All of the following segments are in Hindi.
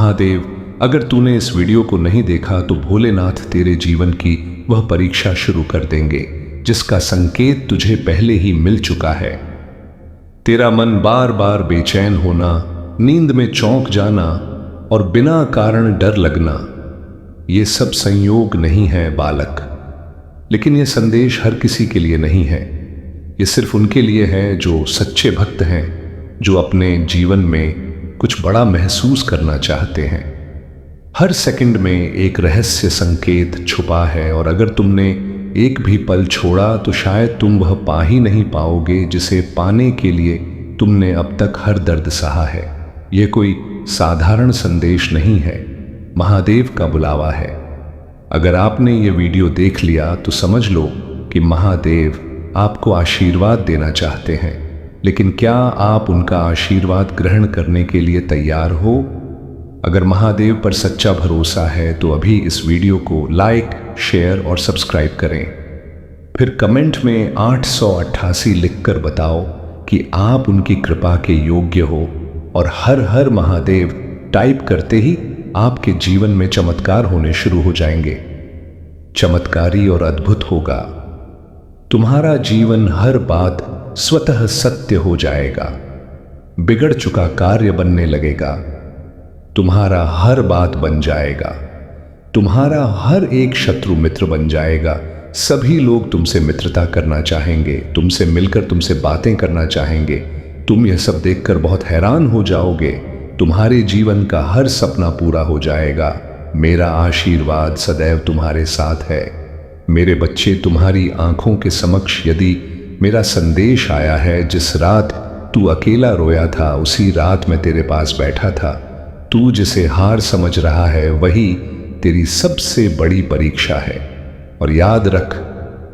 महादेव, अगर तूने इस वीडियो को नहीं देखा तो भोलेनाथ तेरे जीवन की वह परीक्षा शुरू कर देंगे जिसका संकेत तुझे पहले ही मिल चुका है। तेरा मन बार बार बेचैन होना, नींद में चौंक जाना और बिना कारण डर लगना, ये सब संयोग नहीं है बालक। लेकिन यह संदेश हर किसी के लिए नहीं है। ये सिर्फ उनके लिए है जो सच्चे भक्त हैं, जो अपने जीवन में कुछ बड़ा महसूस करना चाहते हैं। हर सेकंड में एक रहस्य संकेत छुपा है और अगर तुमने एक भी पल छोड़ा तो शायद तुम वह पा ही नहीं पाओगे जिसे पाने के लिए तुमने अब तक हर दर्द सहा है। यह कोई साधारण संदेश नहीं है, महादेव का बुलावा है। अगर आपने ये वीडियो देख लिया तो समझ लो कि महादेव आपको आशीर्वाद देना चाहते हैं, लेकिन क्या आप उनका आशीर्वाद ग्रहण करने के लिए तैयार हो? अगर महादेव पर सच्चा भरोसा है तो अभी इस वीडियो को लाइक, शेयर और सब्सक्राइब करें। फिर कमेंट में 888 लिखकर बताओ कि आप उनकी कृपा के योग्य हो और हर हर महादेव टाइप करते ही आपके जीवन में चमत्कार होने शुरू हो जाएंगे। चमत्कारी और अद्भुत होगा। तुम्हारा जीवन हर बात स्वतः सत्य हो जाएगा। बिगड़ चुका कार्य बनने लगेगा। तुम्हारा हर बात बन जाएगा। तुम्हारा हर एक शत्रु मित्र बन जाएगा। सभी लोग तुमसे मित्रता करना चाहेंगे, तुमसे मिलकर तुमसे बातें करना चाहेंगे। तुम यह सब देखकर बहुत हैरान हो जाओगे। तुम्हारे जीवन का हर सपना पूरा हो जाएगा। मेरा आशीर्वाद सदैव तुम्हारे साथ है। मेरे बच्चे, तुम्हारी आंखों के समक्ष यदि मेरा संदेश आया है, जिस रात तू अकेला रोया था उसी रात मैं तेरे पास बैठा था। तू जिसे हार समझ रहा है वही तेरी सबसे बड़ी परीक्षा है। और याद रख,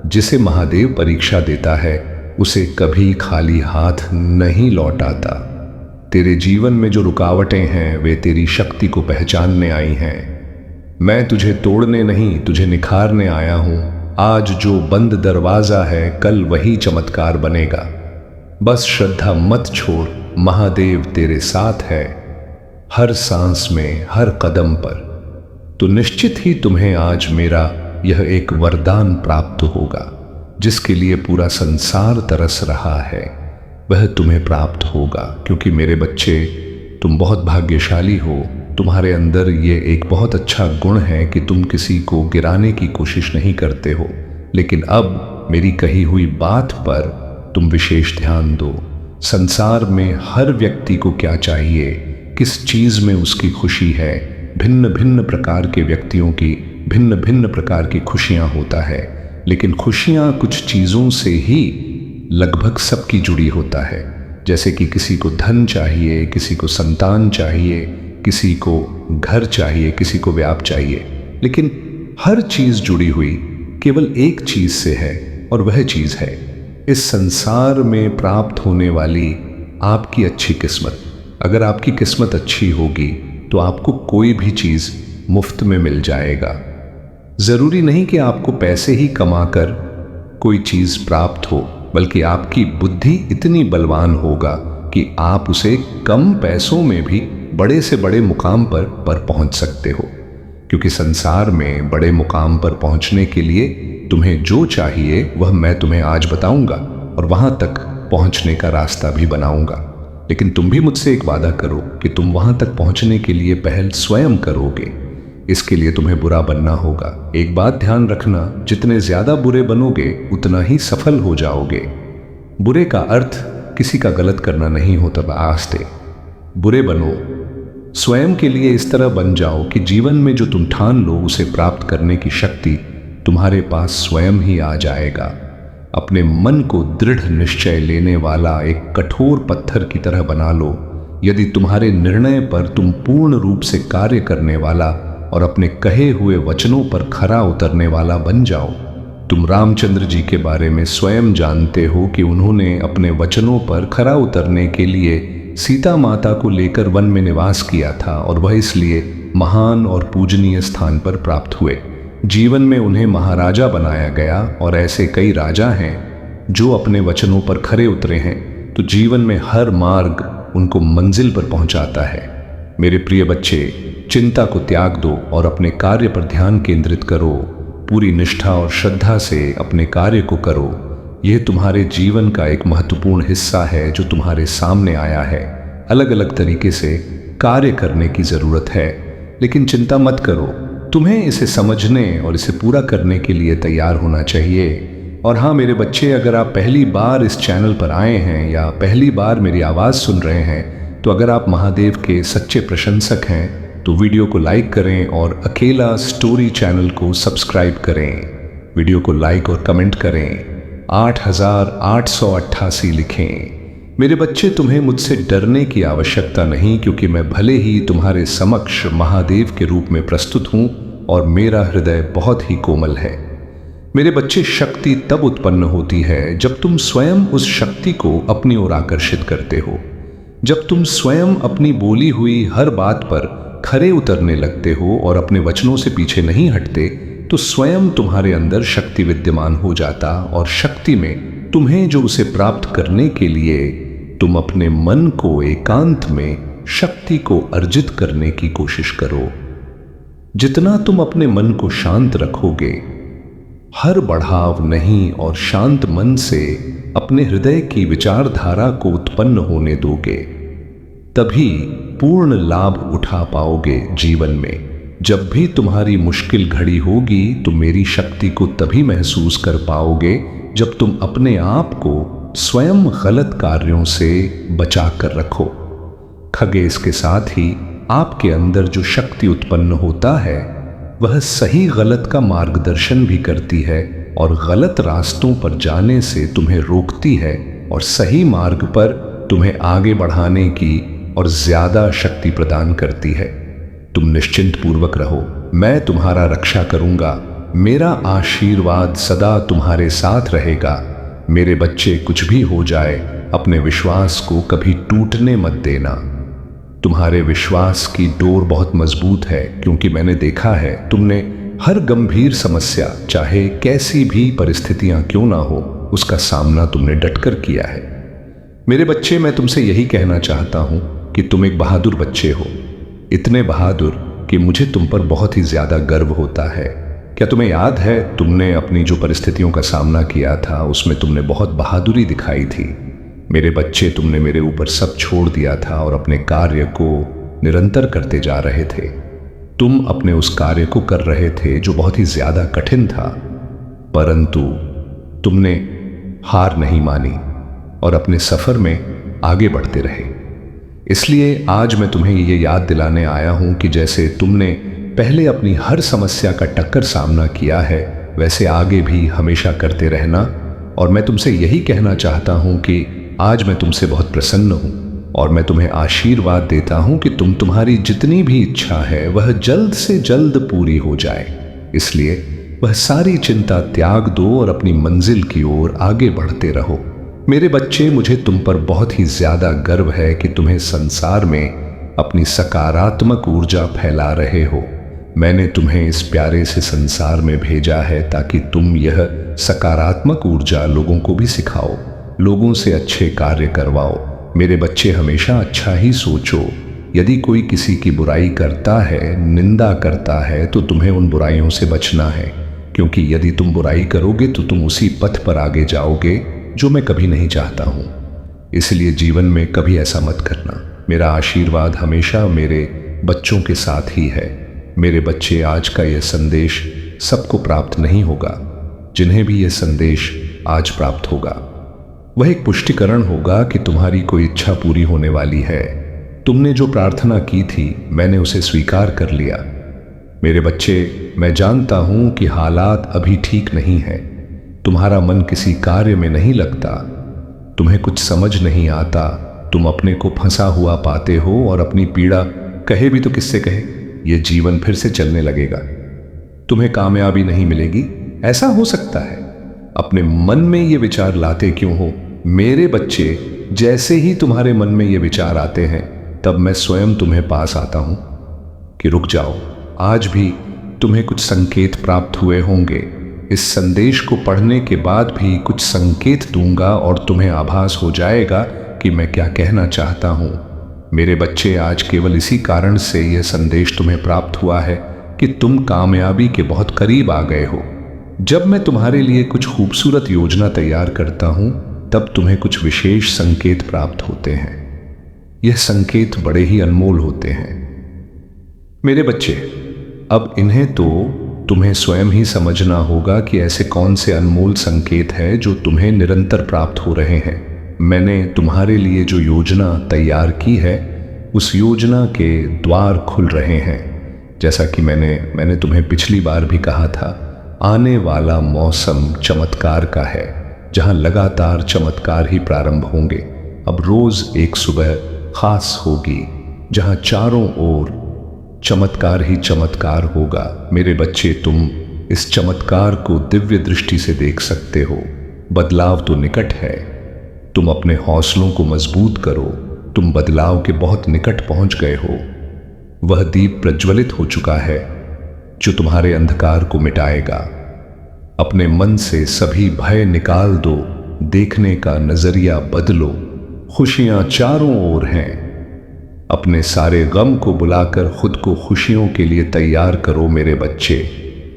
जिसे महादेव परीक्षा देता है उसे कभी खाली हाथ नहीं लौटाता। तेरे जीवन में जो रुकावटें हैं वे तेरी शक्ति को पहचानने आई हैं। मैं तुझे तोड़ने नहीं, तुझे निखारने आया हूं। आज जो बंद दरवाजा है कल वही चमत्कार बनेगा। बस श्रद्धा मत छोड़, महादेव तेरे साथ है, हर सांस में, हर कदम पर। तो निश्चित ही तुम्हें आज मेरा यह एक वरदान प्राप्त होगा। जिसके लिए पूरा संसार तरस रहा है वह तुम्हें प्राप्त होगा। क्योंकि मेरे बच्चे, तुम बहुत भाग्यशाली हो। तुम्हारे अंदर ये एक बहुत अच्छा गुण है कि तुम किसी को गिराने की कोशिश नहीं करते हो। लेकिन अब मेरी कही हुई बात पर तुम विशेष ध्यान दो। संसार में हर व्यक्ति को क्या चाहिए, किस चीज में उसकी खुशी है, भिन्न भिन्न प्रकार के व्यक्तियों की भिन्न भिन्न प्रकार की खुशियां होता है। लेकिन खुशियां कुछ चीजों से ही लगभग सबकी जुड़ी होता है। जैसे कि किसी को धन चाहिए, किसी को संतान चाहिए, किसी को घर चाहिए, किसी को व्याप चाहिए। लेकिन हर चीज जुड़ी हुई केवल एक चीज से है और वह चीज है इस संसार में प्राप्त होने वाली आपकी अच्छी किस्मत। अगर आपकी किस्मत अच्छी होगी तो आपको कोई भी चीज मुफ्त में मिल जाएगा। जरूरी नहीं कि आपको पैसे ही कमाकर कोई चीज प्राप्त हो, बल्कि आपकी बुद्धि इतनी बलवान होगा कि आप उसे कम पैसों में भी बड़े से बड़े मुकाम पर पहुंच सकते हो। क्योंकि संसार में बड़े मुकाम पर पहुंचने के लिए तुम्हें जो चाहिए वह मैं तुम्हें आज बताऊंगा और वहां तक पहुंचने का रास्ता भी बनाऊंगा। लेकिन तुम भी मुझसे एक वादा करो कि तुम वहां तक पहुंचने के लिए पहल स्वयं करोगे। इसके लिए तुम्हें बुरा बनना होगा। एक बात ध्यान रखना, जितने ज्यादा बुरे बनोगे उतना ही सफल हो जाओगे। बुरे का अर्थ किसी का गलत करना नहीं होता। आस्ते बुरे बनो, स्वयं के लिए इस तरह बन जाओ कि जीवन में जो तुम ठान लो उसे प्राप्त करने की शक्ति तुम्हारे पास स्वयं ही आ जाएगा। अपने मन को दृढ़ निश्चय लेने वाला एक कठोर पत्थर की तरह बना लो। यदि तुम्हारे निर्णय पर तुम पूर्ण रूप से कार्य करने वाला और अपने कहे हुए वचनों पर खरा उतरने वाला बन जाओ। तुम रामचंद्र जी के बारे में स्वयं जानते हो कि उन्होंने अपने वचनों पर खरा उतरने के लिए सीता माता को लेकर वन में निवास किया था और वह इसलिए महान और पूजनीय स्थान पर प्राप्त हुए। जीवन में उन्हें महाराजा बनाया गया और ऐसे कई राजा हैं जो अपने वचनों पर खरे उतरे हैं। तो जीवन में हर मार्ग उनको मंजिल पर पहुंचाता है। मेरे प्रिय बच्चे, चिंता को त्याग दो और अपने कार्य पर ध्यान केंद्रित करो। पूरी निष्ठा और श्रद्धा से अपने कार्य को करो। यह तुम्हारे जीवन का एक महत्वपूर्ण हिस्सा है जो तुम्हारे सामने आया है। अलग अलग तरीके से कार्य करने की जरूरत है, लेकिन चिंता मत करो। तुम्हें इसे समझने और इसे पूरा करने के लिए तैयार होना चाहिए। और हाँ मेरे बच्चे, अगर आप पहली बार इस चैनल पर आए हैं या पहली बार मेरी आवाज़ सुन रहे हैं, तो अगर आप महादेव के सच्चे प्रशंसक हैं तो वीडियो को लाइक करें और अकेला स्टोरी चैनल को सब्सक्राइब करें। वीडियो को लाइक और कमेंट करें। 8888 लिखें। मेरे बच्चे, तुम्हें मुझसे डरने की आवश्यकता नहीं, क्योंकि मैं भले ही तुम्हारे समक्ष महादेव के रूप में प्रस्तुत हूँ और मेरा हृदय बहुत ही कोमल है। मेरे बच्चे, शक्ति तब उत्पन्न होती है जब तुम स्वयं उस शक्ति को अपनी ओर आकर्षित करते हो। जब तुम स्वयं अपनी बोली हुई हर बात पर खरे उतरने लगते हो और अपने वचनों से पीछे नहीं हटते, तो स्वयं तुम्हारे अंदर शक्ति विद्यमान हो जाता। और शक्ति में तुम्हें जो उसे प्राप्त करने के लिए तुम अपने मन को एकांत में शक्ति को अर्जित करने की कोशिश करो। जितना तुम अपने मन को शांत रखोगे, हर बढ़ाव नहीं और शांत मन से अपने हृदय की विचारधारा को उत्पन्न होने दोगे, तभी पूर्ण लाभ उठा पाओगे जीवन में। जब भी तुम्हारी मुश्किल घड़ी होगी तो मेरी शक्ति को तभी महसूस कर पाओगे जब तुम अपने आप को स्वयं गलत कार्यों से बचा कर रखो। खगेश के साथ ही आपके अंदर जो शक्ति उत्पन्न होता है वह सही गलत का मार्गदर्शन भी करती है और गलत रास्तों पर जाने से तुम्हें रोकती है और सही मार्ग पर तुम्हें आगे बढ़ाने की और ज्यादा शक्ति प्रदान करती है। तुम निश्चिंत पूर्वक रहो, मैं तुम्हारा रक्षा करूंगा। मेरा आशीर्वाद सदा तुम्हारे साथ रहेगा। मेरे बच्चे, कुछ भी हो जाए, अपने विश्वास को कभी टूटने मत देना। तुम्हारे विश्वास की डोर बहुत मजबूत है, क्योंकि मैंने देखा है तुमने हर गंभीर समस्या, चाहे कैसी भी परिस्थितियां क्यों ना हो, उसका सामना तुमने डटकर किया है। मेरे बच्चे, मैं तुमसे यही कहना चाहता हूं कि तुम एक बहादुर बच्चे हो। इतने बहादुर कि मुझे तुम पर बहुत ही ज्यादा गर्व होता है। क्या तुम्हें याद है, तुमने अपनी जो परिस्थितियों का सामना किया था उसमें तुमने बहुत बहादुरी दिखाई थी। मेरे बच्चे, तुमने मेरे ऊपर सब छोड़ दिया था और अपने कार्य को निरंतर करते जा रहे थे। तुम अपने उस कार्य को कर रहे थे जो बहुत ही ज्यादा कठिन था, परंतु तुमने हार नहीं मानी और अपने सफर में आगे बढ़ते रहे। इसलिए आज मैं तुम्हें ये याद दिलाने आया हूं कि जैसे तुमने पहले अपनी हर समस्या का टक्कर सामना किया है, वैसे आगे भी हमेशा करते रहना। और मैं तुमसे यही कहना चाहता हूं कि आज मैं तुमसे बहुत प्रसन्न हूं और मैं तुम्हें आशीर्वाद देता हूं कि तुम्हारी जितनी भी इच्छा है वह जल्द से जल्द पूरी हो जाए। इसलिए वह सारी चिंता त्याग दो और अपनी मंजिल की ओर आगे बढ़ते रहो। मेरे बच्चे, मुझे तुम पर बहुत ही ज्यादा गर्व है कि तुम्हें संसार में अपनी सकारात्मक ऊर्जा फैला रहे हो। मैंने तुम्हें इस प्यारे से संसार में भेजा है ताकि तुम यह सकारात्मक ऊर्जा लोगों को भी सिखाओ, लोगों से अच्छे कार्य करवाओ। मेरे बच्चे, हमेशा अच्छा ही सोचो। यदि कोई किसी की बुराई करता है, निंदा करता है, तो तुम्हें उन बुराइयों से बचना है, क्योंकि यदि तुम बुराई करोगे तो तुम उसी पथ पर आगे जाओगे जो मैं कभी नहीं चाहता हूं। इसलिए जीवन में कभी ऐसा मत करना। मेरा आशीर्वाद हमेशा मेरे बच्चों के साथ ही है। मेरे बच्चे, आज का यह संदेश सबको प्राप्त नहीं होगा। जिन्हें भी यह संदेश आज प्राप्त होगा वह एक पुष्टिकरण होगा कि तुम्हारी कोई इच्छा पूरी होने वाली है। तुमने जो प्रार्थना की थी, मैंने उसे स्वीकार कर लिया। मेरे बच्चे, मैं जानता हूं कि हालात अभी ठीक नहीं है। तुम्हारा मन किसी कार्य में नहीं लगता, तुम्हें कुछ समझ नहीं आता, तुम अपने को फंसा हुआ पाते हो और अपनी पीड़ा कहे भी तो किससे कहे। यह जीवन फिर से चलने लगेगा, तुम्हें कामयाबी नहीं मिलेगी, ऐसा हो सकता है। अपने मन में ये विचार लाते क्यों हो? मेरे बच्चे, जैसे ही तुम्हारे मन में ये विचार आते हैं, तब मैं स्वयं तुम्हें पास आता हूं कि रुक जाओ। आज भी तुम्हें कुछ संकेत प्राप्त हुए होंगे। इस संदेश को पढ़ने के बाद भी कुछ संकेत दूंगा और तुम्हें आभास हो जाएगा कि मैं क्या कहना चाहता हूं। मेरे बच्चे, आज केवल इसी कारण से यह संदेश तुम्हें प्राप्त हुआ है कि तुम कामयाबी के बहुत करीब आ गए हो। जब मैं तुम्हारे लिए कुछ खूबसूरत योजना तैयार करता हूं, तब तुम्हें कुछ विशेष संकेत प्राप्त होते हैं। यह संकेत बड़े ही अनमोल होते हैं। मेरे बच्चे, अब इन्हें तो तुम्हें स्वयं ही समझना होगा कि ऐसे कौन से अनमोल संकेत हैं जो तुम्हें निरंतर प्राप्त हो रहे हैं। मैंने तुम्हारे लिए जो योजना तैयार की है, उस योजना के द्वार खुल रहे हैं। जैसा कि मैंने तुम्हें पिछली बार भी कहा था, आने वाला मौसम चमत्कार का है, जहां लगातार चमत्कार ही प्रारंभ होंगे। अब रोज एक सुबह खास होगी जहां चारों ओर चमत्कार ही चमत्कार होगा। मेरे बच्चे, तुम इस चमत्कार को दिव्य दृष्टि से देख सकते हो। बदलाव तो निकट है। तुम अपने हौसलों को मजबूत करो। तुम बदलाव के बहुत निकट पहुंच गए हो। वह दीप प्रज्वलित हो चुका है जो तुम्हारे अंधकार को मिटाएगा। अपने मन से सभी भय निकाल दो। देखने का नजरिया बदलो। खुशियां चारों ओर हैं। अपने सारे गम को बुलाकर खुद को खुशियों के लिए तैयार करो मेरे बच्चे।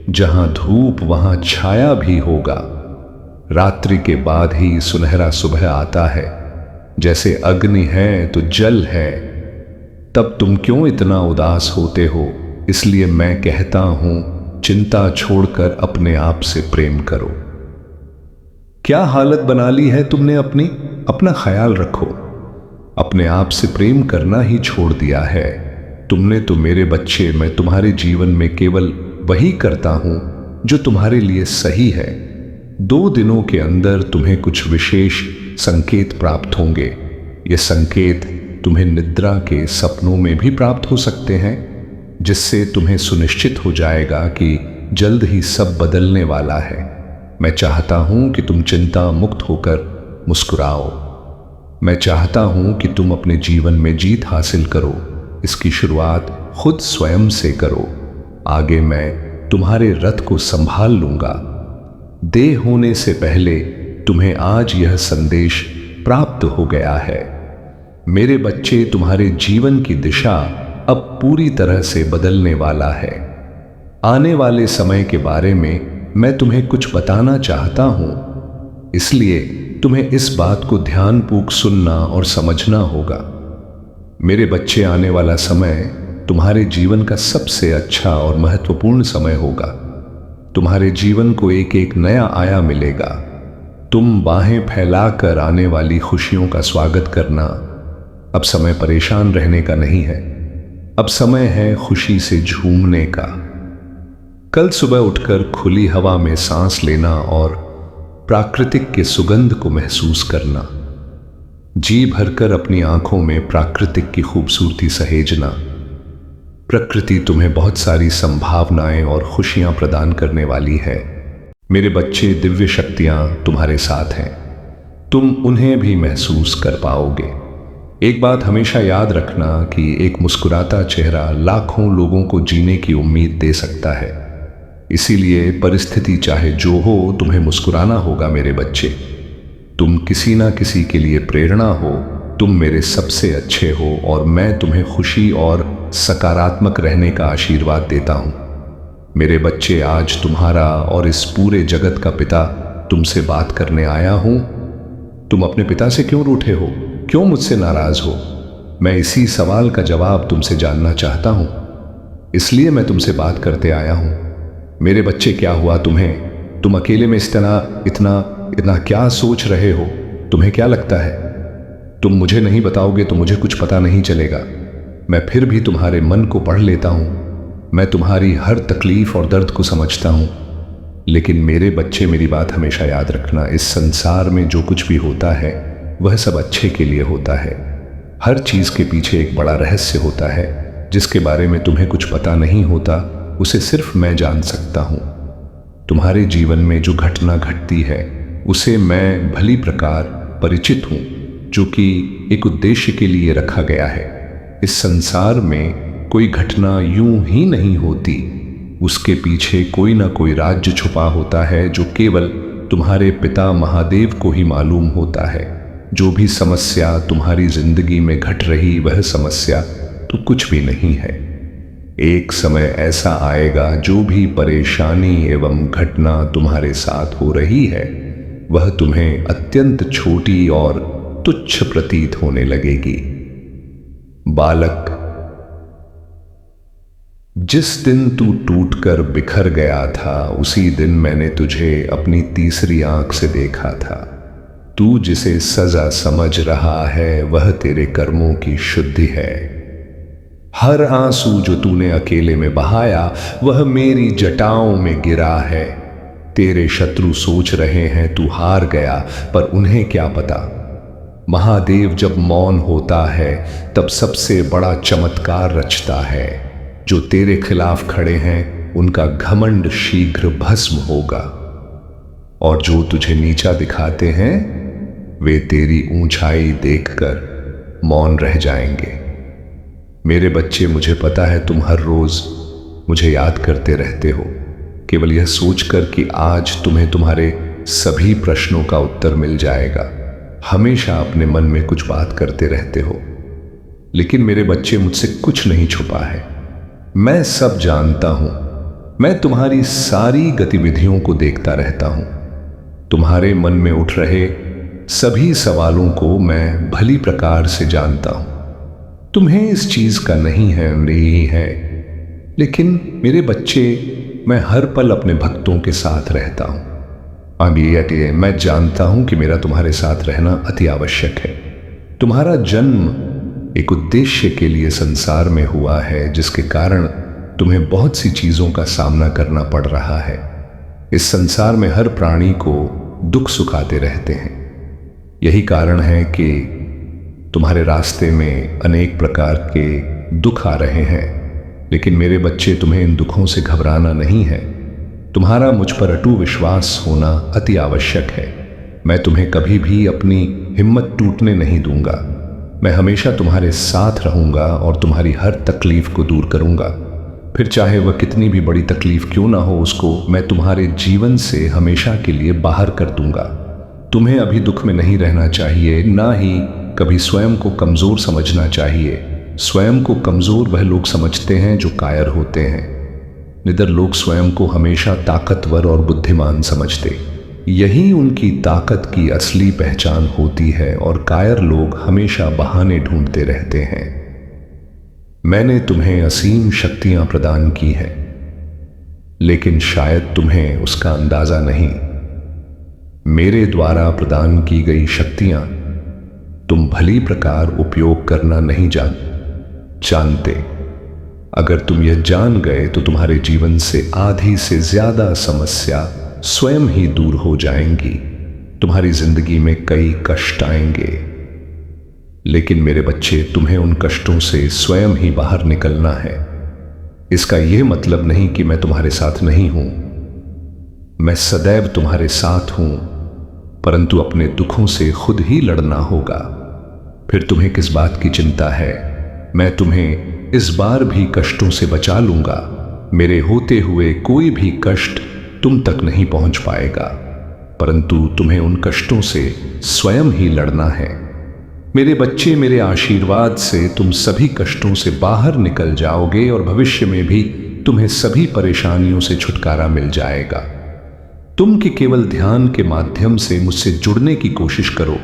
जहां धूप वहां छाया भी होगा। रात्रि के बाद ही सुनहरा सुबह आता है। जैसे अग्नि है तो जल है। तब तुम क्यों इतना उदास होते हो? इसलिए मैं कहता हूं, चिंता छोड़कर अपने आप से प्रेम करो। क्या हालत बना ली है तुमने अपनी? अपना ख्याल रखो। अपने आप से प्रेम करना ही छोड़ दिया है तुमने तो। मेरे बच्चे, मैं तुम्हारे जीवन में केवल वही करता हूं जो तुम्हारे लिए सही है। 2 दिनों के अंदर तुम्हें कुछ विशेष संकेत प्राप्त होंगे। ये संकेत तुम्हें निद्रा के सपनों में भी प्राप्त हो सकते हैं, जिससे तुम्हें सुनिश्चित हो जाएगा कि जल्द ही सब बदलने वाला है। मैं चाहता हूं कि तुम चिंता मुक्त होकर मुस्कुराओ। मैं चाहता हूं कि तुम अपने जीवन में जीत हासिल करो। इसकी शुरुआत खुद स्वयं से करो। आगे मैं तुम्हारे रथ को संभाल लूंगा। देर होने से पहले तुम्हें आज यह संदेश प्राप्त हो गया है। मेरे बच्चे, तुम्हारे जीवन की दिशा अब पूरी तरह से बदलने वाला है। आने वाले समय के बारे में मैं तुम्हें कुछ बताना चाहता हूं, इसलिए तुम्हें इस बात को ध्यानपूर्वक सुनना और समझना होगा। मेरे बच्चे, आने वाला समय तुम्हारे जीवन का सबसे अच्छा और महत्वपूर्ण समय होगा। तुम्हारे जीवन को एक एक नया आयाम मिलेगा। तुम बाहें फैलाकर आने वाली खुशियों का स्वागत करना। अब समय परेशान रहने का नहीं है। अब समय है खुशी से झूमने का। कल सुबह उठकर खुली हवा में सांस लेना और प्राकृतिक के सुगंध को महसूस करना। जी भरकर अपनी आंखों में प्राकृतिक की खूबसूरती सहेजना। प्रकृति तुम्हें बहुत सारी संभावनाएं और खुशियां प्रदान करने वाली है। मेरे बच्चे, दिव्य शक्तियां तुम्हारे साथ हैं। तुम उन्हें भी महसूस कर पाओगे। एक बात हमेशा याद रखना कि एक मुस्कुराता चेहरा लाखों लोगों को जीने की उम्मीद दे सकता है। इसीलिए परिस्थिति चाहे जो हो, तुम्हें मुस्कुराना होगा मेरे बच्चे। तुम किसी ना किसी के लिए प्रेरणा हो। तुम मेरे सबसे अच्छे हो और मैं तुम्हें खुशी और सकारात्मक रहने का आशीर्वाद देता हूं। मेरे बच्चे, आज तुम्हारा और इस पूरे जगत का पिता तुमसे बात करने आया हूं। तुम अपने पिता से क्यों रूठे हो? क्यों मुझसे नाराज हो? मैं इसी सवाल का जवाब तुमसे जानना चाहता हूं, इसलिए मैं तुमसे बात करते आया हूं। मेरे बच्चे, क्या हुआ तुम्हें? तुम अकेले में इतना क्या सोच रहे हो? तुम्हें क्या लगता है? तुम मुझे नहीं बताओगे तो मुझे कुछ पता नहीं चलेगा। मैं फिर भी तुम्हारे मन को पढ़ लेता हूं। मैं तुम्हारी हर तकलीफ और दर्द को समझता हूं। लेकिन मेरे बच्चे, मेरी बात हमेशा याद रखना। इस संसार में जो कुछ भी होता है वह सब अच्छे के लिए होता है। हर चीज के पीछे एक बड़ा रहस्य होता है जिसके बारे में तुम्हें कुछ पता नहीं होता। उसे सिर्फ मैं जान सकता हूं। तुम्हारे जीवन में जो घटना घटती है उसे मैं भली प्रकार परिचित हूं, जो कि एक उद्देश्य के लिए रखा गया है। इस संसार में कोई घटना यूं ही नहीं होती। उसके पीछे कोई ना कोई राज्य छुपा होता है जो केवल तुम्हारे पिता महादेव को ही मालूम होता है। जो भी समस्या तुम्हारी जिंदगी में घट रही वह समस्या तो कुछ भी नहीं है। एक समय ऐसा आएगा जो भी परेशानी एवं घटना तुम्हारे साथ हो रही है वह तुम्हें अत्यंत छोटी और तुच्छ प्रतीत होने लगेगी। बालक, जिस दिन तू टूटकर बिखर गया था उसी दिन मैंने तुझे अपनी तीसरी आंख से देखा था। तू जिसे सजा समझ रहा है वह तेरे कर्मों की शुद्धि है। हर आंसू जो तूने अकेले में बहाया वह मेरी जटाओं में गिरा है। तेरे शत्रु सोच रहे हैं तू हार गया, पर उन्हें क्या पता महादेव जब मौन होता है तब सबसे बड़ा चमत्कार रचता है। जो तेरे खिलाफ खड़े हैं उनका घमंड शीघ्र भस्म होगा, और जो तुझे नीचा दिखाते हैं वे तेरी ऊंचाई देखकर मौन रह जाएंगे। मेरे बच्चे, मुझे पता है तुम हर रोज मुझे याद करते रहते हो, केवल यह सोचकर कि आज तुम्हें तुम्हारे सभी प्रश्नों का उत्तर मिल जाएगा। हमेशा अपने मन में कुछ बात करते रहते हो, लेकिन मेरे बच्चे मुझसे कुछ नहीं छुपा है। मैं सब जानता हूं। मैं तुम्हारी सारी गतिविधियों को देखता रहता हूं। तुम्हारे मन में उठ रहे सभी सवालों को मैं भली प्रकार से जानता हूं। तुम्हें इस चीज का नहीं है, लेकिन मेरे बच्चे, मैं हर पल अपने भक्तों के साथ रहता हूं। अब ये मैं जानता हूं कि मेरा तुम्हारे साथ रहना अति आवश्यक है। तुम्हारा जन्म एक उद्देश्य के लिए संसार में हुआ है, जिसके कारण तुम्हें बहुत सी चीजों का सामना करना पड़ रहा है। इस संसार में हर प्राणी को दुख सुख आते रहते हैं। यही कारण है कि तुम्हारे रास्ते में अनेक प्रकार के दुख आ रहे हैं, लेकिन मेरे बच्चे, तुम्हें इन दुखों से घबराना नहीं है। तुम्हारा मुझ पर अटूट विश्वास होना अति आवश्यक है। मैं तुम्हें कभी भी अपनी हिम्मत टूटने नहीं दूंगा। मैं हमेशा तुम्हारे साथ रहूंगा और तुम्हारी हर तकलीफ को दूर करूंगा। फिर चाहे वह कितनी भी बड़ी तकलीफ क्यों ना हो, उसको मैं तुम्हारे जीवन से हमेशा के लिए बाहर कर दूंगा। तुम्हें अभी दुख में नहीं रहना चाहिए, ना ही कभी स्वयं को कमजोर समझना चाहिए। स्वयं को कमजोर वह लोग समझते हैं जो कायर होते हैं। निडर लोग स्वयं को हमेशा ताकतवर और बुद्धिमान समझते। यही उनकी ताकत की असली पहचान होती है, और कायर लोग हमेशा बहाने ढूंढते रहते हैं। मैंने तुम्हें असीम शक्तियां प्रदान की हैं, लेकिन शायद तुम्हें उसका अंदाजा नहीं। मेरे द्वारा प्रदान की गई शक्तियां तुम भली प्रकार उपयोग करना नहीं जानते। अगर तुम यह जान गए तो तुम्हारे जीवन से आधी से ज्यादा समस्या स्वयं ही दूर हो जाएंगी। तुम्हारी जिंदगी में कई कष्ट आएंगे, लेकिन मेरे बच्चे, तुम्हें उन कष्टों से स्वयं ही बाहर निकलना है। इसका यह मतलब नहीं कि मैं तुम्हारे साथ नहीं हूं। मैं सदैव तुम्हारे साथ हूं, परंतु अपने दुखों से खुद ही लड़ना होगा। फिर तुम्हें किस बात की चिंता है? मैं तुम्हें इस बार भी कष्टों से बचा लूंगा। मेरे होते हुए कोई भी कष्ट तुम तक नहीं पहुंच पाएगा, परंतु तुम्हें उन कष्टों से स्वयं ही लड़ना है। मेरे बच्चे, मेरे आशीर्वाद से तुम सभी कष्टों से बाहर निकल जाओगे और भविष्य में भी तुम्हें सभी परेशानियों से छुटकारा मिल जाएगा। तुम कि केवल ध्यान के माध्यम से मुझसे जुड़ने की कोशिश करो,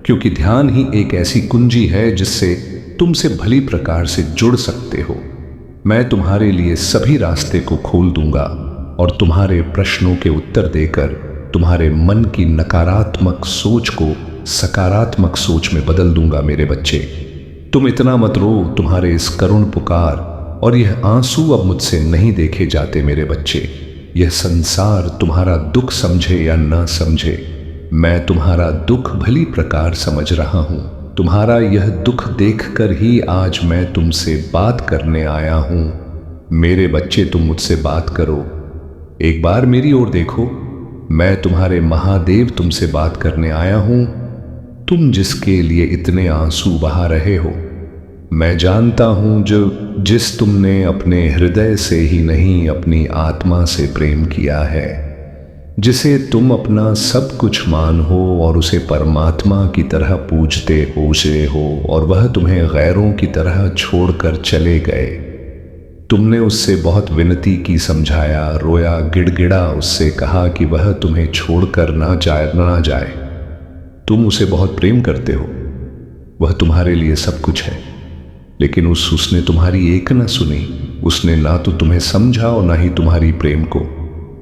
क्योंकि ध्यान ही एक ऐसी कुंजी है जिससे तुमसे भली प्रकार से जुड़ सकते हो। मैं तुम्हारे लिए सभी रास्ते को खोल दूंगा और तुम्हारे प्रश्नों के उत्तर देकर तुम्हारे मन की नकारात्मक सोच को सकारात्मक सोच में बदल दूंगा। मेरे बच्चे, तुम इतना मत रो। तुम्हारे इस करुण पुकार और यह आंसू अब मुझसे नहीं देखे जाते। मेरे बच्चे, यह संसार तुम्हारा दुख समझे या ना समझे, मैं तुम्हारा दुख भली प्रकार समझ रहा हूं। तुम्हारा यह दुख देखकर ही आज मैं तुमसे बात करने आया हूं। मेरे बच्चे, तुम मुझसे बात करो। एक बार मेरी ओर देखो। मैं तुम्हारे महादेव तुमसे बात करने आया हूं। तुम जिसके लिए इतने आंसू बहा रहे हो, मैं जानता हूं, जिस तुमने अपने हृदय से ही नहीं अपनी आत्मा से प्रेम किया है, जिसे तुम अपना सब कुछ मानो और उसे परमात्मा की तरह पूजते पूजे हो, और वह तुम्हें गैरों की तरह छोड़कर चले गए। तुमने उससे बहुत विनती की, समझाया, रोया, गिड़गिड़ा, उससे कहा कि वह तुम्हें छोड़कर ना जाए। तुम उसे बहुत प्रेम करते हो, वह तुम्हारे लिए सब कुछ है, लेकिन उसने तुम्हारी एक न सुनी। उसने ना तो तुम्हें समझा और ना ही तुम्हारी प्रेम को।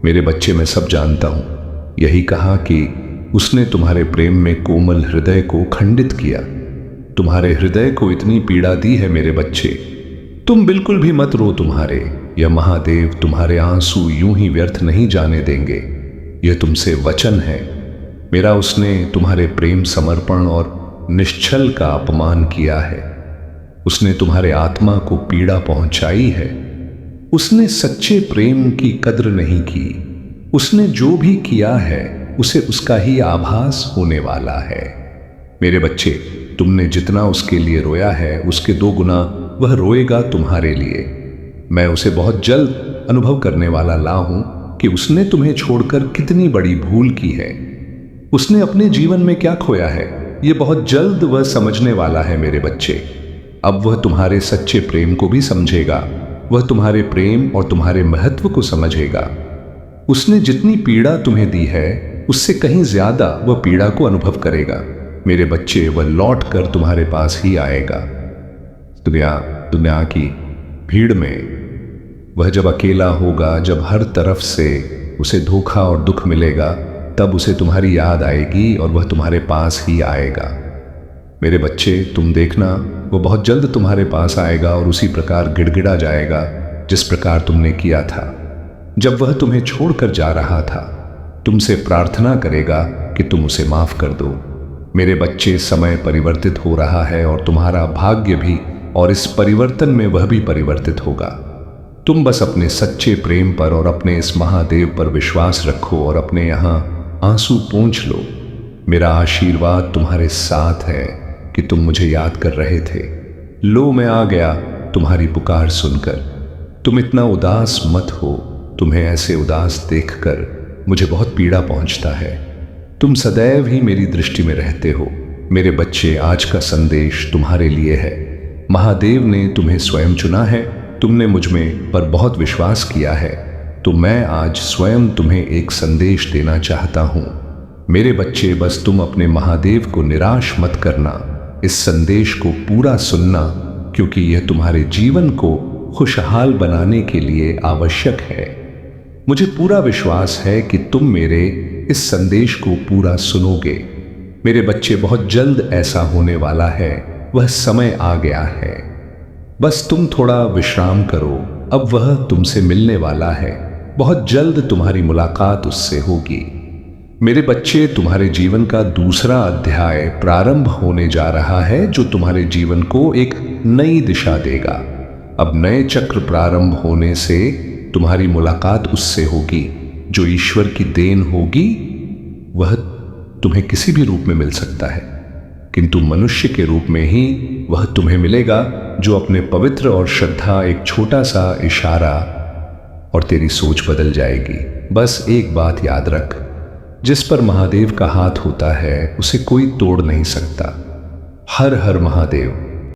मेरे बच्चे, मैं सब जानता हूं। यही कहा कि उसने तुम्हारे प्रेम में कोमल हृदय को खंडित किया, तुम्हारे हृदय को इतनी पीड़ा दी है। मेरे बच्चे, तुम बिल्कुल भी मत रो। तुम्हारे यह महादेव तुम्हारे आंसू यूं ही व्यर्थ नहीं जाने देंगे। यह तुमसे वचन है मेरा। उसने तुम्हारे प्रेम, समर्पण और निश्चल का अपमान किया है। उसने तुम्हारे आत्मा को पीड़ा पहुंचाई है। उसने सच्चे प्रेम की कद्र नहीं की। उसने जो भी किया है उसे उसका ही आभास होने वाला है। मेरे बच्चे, तुमने जितना उसके लिए रोया है उसके 2 गुना वह रोएगा तुम्हारे लिए। मैं उसे बहुत जल्द अनुभव करने वाला ला हूं कि उसने तुम्हें छोड़कर कितनी बड़ी भूल की है। उसने अपने जीवन में क्या खोया है, यह बहुत जल्द वह समझने वाला है। मेरे बच्चे, अब वह तुम्हारे सच्चे प्रेम को भी समझेगा। वह तुम्हारे प्रेम और तुम्हारे महत्व को समझेगा। उसने जितनी पीड़ा तुम्हें दी है उससे कहीं ज्यादा वह पीड़ा को अनुभव करेगा। मेरे बच्चे, वह लौट कर तुम्हारे पास ही आएगा। दुनिया की भीड़ में वह जब अकेला होगा, जब हर तरफ से उसे धोखा और दुख मिलेगा, तब उसे तुम्हारी याद आएगी और वह तुम्हारे पास ही आएगा। मेरे बच्चे, तुम देखना, वो बहुत जल्द तुम्हारे पास आएगा और उसी प्रकार गिड़गिड़ा जाएगा जिस प्रकार तुमने किया था जब वह तुम्हें छोड़कर जा रहा था। तुमसे प्रार्थना करेगा कि तुम उसे माफ कर दो। मेरे बच्चे, समय परिवर्तित हो रहा है और तुम्हारा भाग्य भी, और इस परिवर्तन में वह भी परिवर्तित होगा। तुम बस अपने सच्चे प्रेम पर और अपने इस महादेव पर विश्वास रखो और अपने यहां आंसू पोंछ लो। मेरा आशीर्वाद तुम्हारे साथ है कि तुम मुझे याद कर रहे थे। लो, मैं आ गया तुम्हारी पुकार सुनकर। तुम इतना उदास मत हो। तुम्हें ऐसे उदास देखकर मुझे बहुत पीड़ा पहुंचता है। तुम सदैव ही मेरी दृष्टि में रहते हो। मेरे बच्चे, आज का संदेश तुम्हारे लिए है। महादेव ने तुम्हें स्वयं चुना है। तुमने मुझ में पर बहुत विश्वास किया है, तो मैं आज स्वयं तुम्हें एक संदेश देना चाहता हूं। मेरे बच्चे, बस तुम अपने महादेव को निराश मत करना। इस संदेश को पूरा सुनना, क्योंकि यह तुम्हारे जीवन को खुशहाल बनाने के लिए आवश्यक है। मुझे पूरा विश्वास है कि तुम मेरे इस संदेश को पूरा सुनोगे। मेरे बच्चे, बहुत जल्द ऐसा होने वाला है। वह समय आ गया है। बस तुम थोड़ा विश्राम करो। अब वह तुमसे मिलने वाला है। बहुत जल्द तुम्हारी मुलाकात उससे होगी। मेरे बच्चे, तुम्हारे जीवन का दूसरा अध्याय प्रारंभ होने जा रहा है, जो तुम्हारे जीवन को एक नई दिशा देगा। अब नए चक्र प्रारंभ होने से तुम्हारी मुलाकात उससे होगी जो ईश्वर की देन होगी। वह तुम्हें किसी भी रूप में मिल सकता है, किंतु मनुष्य के रूप में ही वह तुम्हें मिलेगा, जो अपने पवित्र और श्रद्धा, एक छोटा सा इशारा और तेरी सोच बदल जाएगी। बस एक बात याद रख, जिस पर महादेव का हाथ होता है उसे कोई तोड़ नहीं सकता। हर हर महादेव।